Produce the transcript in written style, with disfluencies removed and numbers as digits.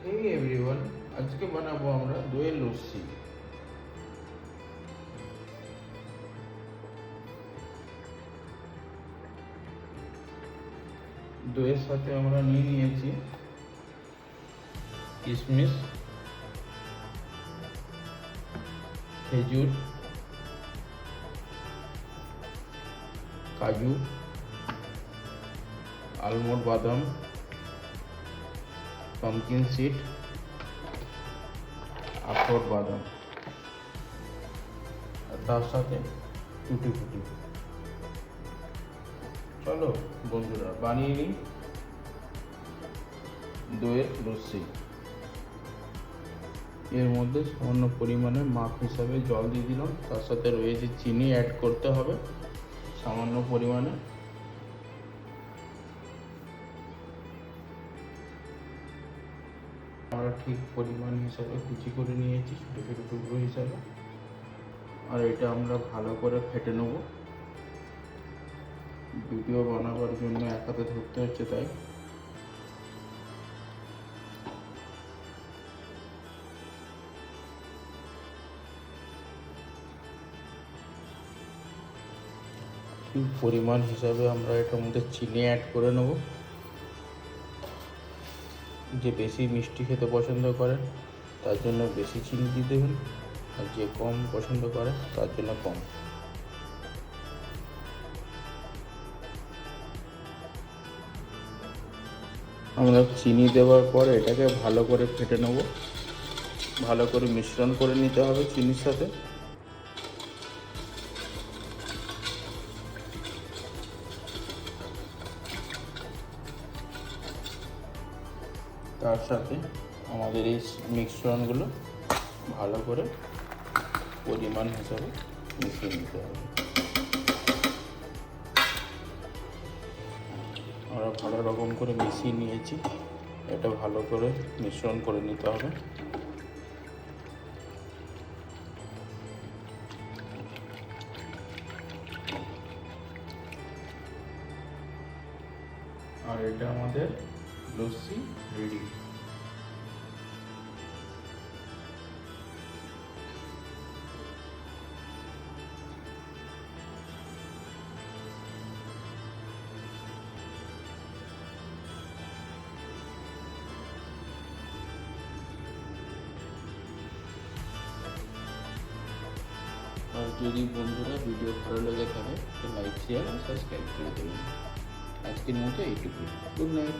এই এভরিওয়ান, আজকে বানাবো আমরা দইয়ের লস্যি। দইয়ের সাথে আমরা নিয়েছি কিশমিশ, খেজুর, কাজু, আলমন্ড, বাদাম, পামকিন সিড, আখরোট বাদাম, আর তার সাথে টুটি ফুটি। চলো বন্ধুরা, বানিয়ে নিই দইয়ের লস্যি। এর মধ্যে সামান্য পরিমাণে মাপ হিসাবে জল দিয়ে দিলাম, তার সাথে রয়েছে চিনি অ্যাড করতে হবে সামান্য পরিমাণে। আমরা ঠিক পরিমাণ হিসাবে কুচি করে নিয়েছি ছোটো ছোটো টুকরো হিসাবে, আর এটা আমরা ভালো করে ফেটে নেব। ভিডিও বানাবার জন্য এক হাতে ধরতে হচ্ছে, তাই ঠিক পরিমাণ হিসাবে আমরা এটার মধ্যে চিনি অ্যাড করে নেব। যে বেশি মিষ্টি খেতে পছন্দ করে তার জন্য বেশি চিনি দিয়ে দেবেন, আর যে কম পছন্দ করে তার জন্য কম। আমরা চিনি দেওয়ার পর এটাকে ভালো করে ফেটে নেব, ভালো করে মিশ্রণ করে নিতে হবে চিনির সাথে। তার সাথে আমাদের এই মিশ্রণগুলো ভালো করে পরিমাণ হিসাবে মিশিয়ে নিতে হবে। আমরা ভালো রকম করে মিশিয়ে নিয়েছি, এটা ভালো করে মিশ্রণ করে নিতে হবে। আর এটা আমাদের লস্যি রেডি। আর যদি বন্ধুরা ভিডিও ভালো লেগে থাকে তো লাইক, শেয়ার আর সাবস্ক্রাইব করে দেবেন। আজকের মতো এইটুকুই। Good night.